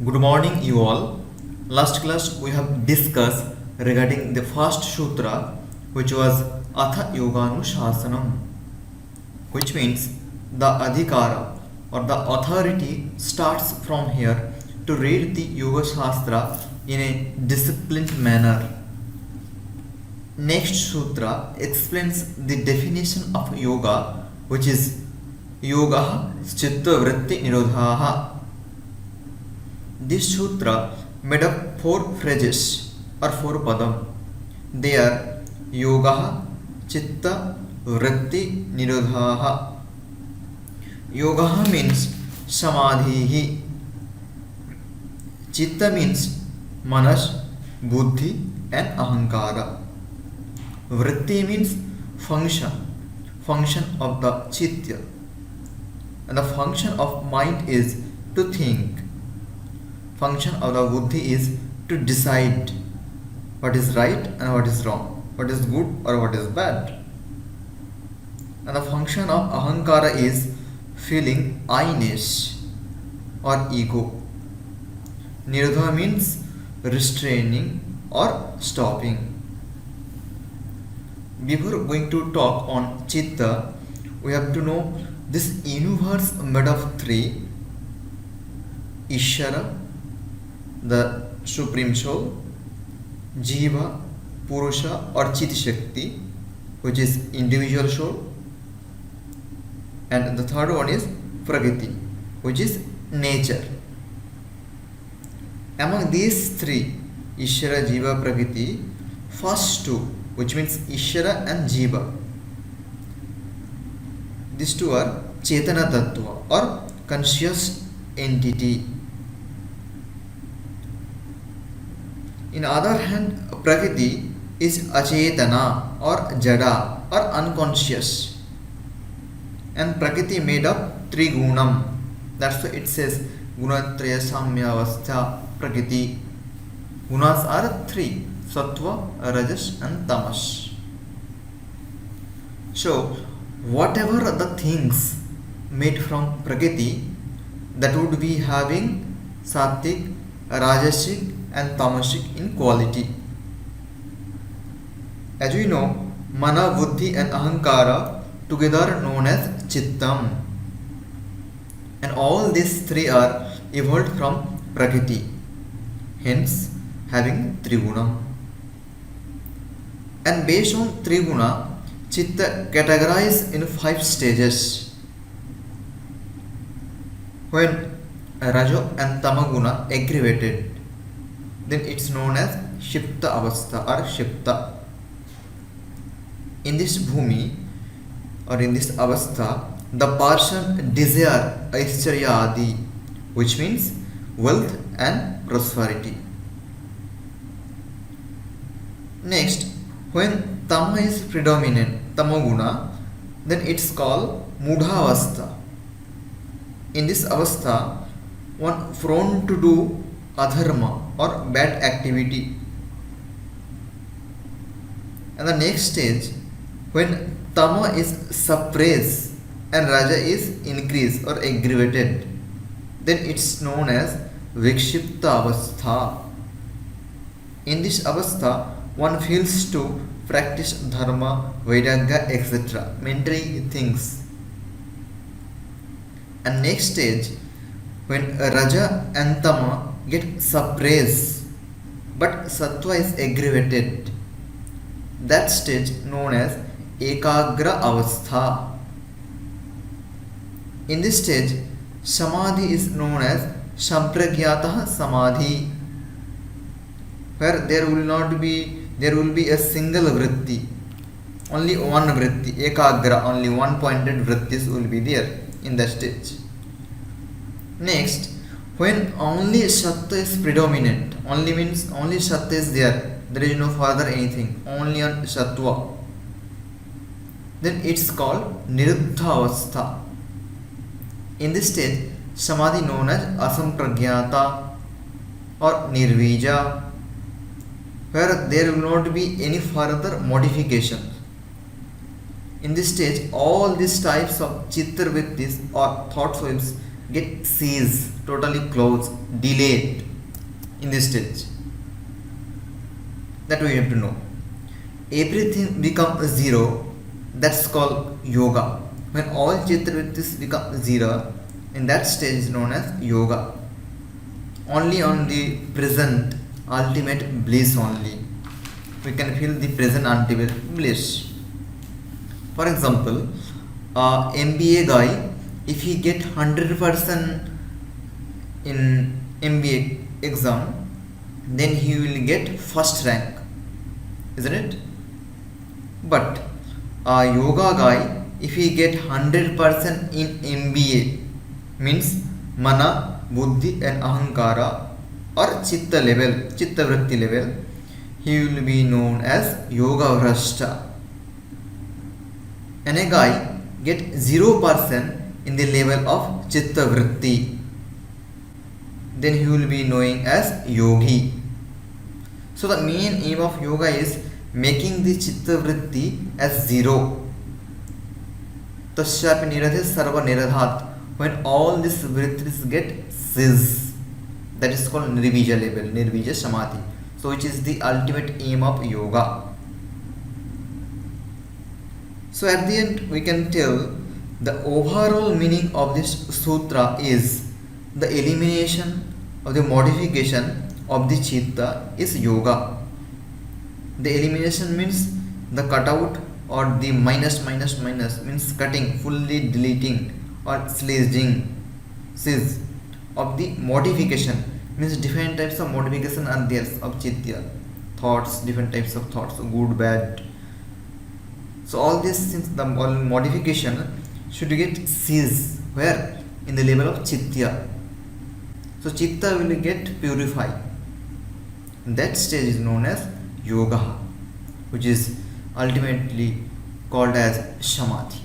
Good morning, you all. Last class we have discussed regarding the first sutra, which was Atha Yoganushasana, which means the adhikara or the authority starts from here to read the Yoga Shastra in a disciplined manner. Next sutra explains the definition of yoga, which is yoga chitta vritti nirodhaha. This sutra made up four phrases or four padam. They are yoga, chitta, vritti, nirodhaha. Yoga means samadhi. Chitta means manas, buddhi and ahankara. Vritti means function of the chitta. And the function of mind is to think. Function of the buddhi is to decide what is right and what is wrong, what is good or what is bad. And the function of ahankara is feeling I-ness or ego. Nirodha means restraining or stopping. Before going to talk on chitta, we have to know this universe made of three: Ishvara, the Supreme Soul; Jiva, Purusha or Chit Shakti, which is individual soul; and the third one is Prakriti, which is nature. Among these three, Ishvara, Jiva, Prakriti, first two, which means Ishvara and Jiva, these two are Chetana Tattva or conscious entity. In other hand, Prakriti is Achetana or Jada or unconscious. And Prakriti made up three gunam. That's why it says Gunatraya Samyavastha Prakriti. Gunas are three: Sattva, Rajas and Tamas. So, whatever the things made from Prakriti, that would be having Sattvic, Rajasic and Tamasic in quality. As we know, Mana, Buddhi and Ahankara together known as Chittam. And all these three are evolved from Prakriti, hence having Triguna. And based on Triguna, Chitta categorized in 5 stages. When Rajo and Tamaguna aggravated, then it's known as Shipta Avastha or Shipta. In this Bhumi or in this Avastha, the person desire Aishcharya Adi, which means wealth and prosperity. Next, when Tama is predominant, Tamaguna, then it's called Mudha Avastha. In this Avastha, one prone to do adharma or bad activity. And the next stage, when Tama is suppressed and Raja is increased or aggravated, then it's known as Vikshipta Avastha. In this Avastha, one feels to practice dharma, vairagya, etc., mentally things. And next stage, when Raja and Tama get suppressed but Sattva is aggravated, that stage known as Ekagra Avastha. In this stage, Samadhi is known as Sampragyatah Samadhi, where there will be a single vritti, only one vritti, Ekagra, only one pointed vrittis will be there in that stage. Next, when only Sattva is predominant, only means only Sattva is there is no further anything, only on Sattva, then it's called Niruddha Avastha. In this stage, Samadhi known as Asampragyata or Nirvija, where there will not be any further modification. In this stage, all these types of chitta vrittis or thought waves get cease, totally close, delayed in this stage. That we have to know. Everything becomes zero, that's called yoga. When all chitta vrittis become zero, in that stage is known as yoga. Only on the present ultimate bliss only we can feel the present ultimate bliss. For example, MBA guy, if he get 100% in MBA exam, then he will get first rank, isn't it? But a yoga guy, if he get 100% in MBA, means mana, buddhi and ahankara or chitta level, chitta vritti level, he will be known as yoga vrashta. And a guy get 0% in the level of chitta vritti, then he will be known as yogi. So the main aim of yoga is making the chitta vritti as zero. Tasyapi niradhe sarva niradhat. When all these vrittis get cease, that is called nirvija level, nirvija samadhi. So which is the ultimate aim of yoga. So at the end we can tell the overall meaning of this sutra is the elimination of the modification of the chitta is yoga. The elimination means the cutout or the minus means cutting, fully deleting or slicing of the modification, means different types of modification are there of chitta, thoughts, different types of thoughts, good, bad. So all these things, the modification should get ceased where? In the level of chitta. So chitta will get purified. That stage is known as yoga, which is ultimately called as samadhi.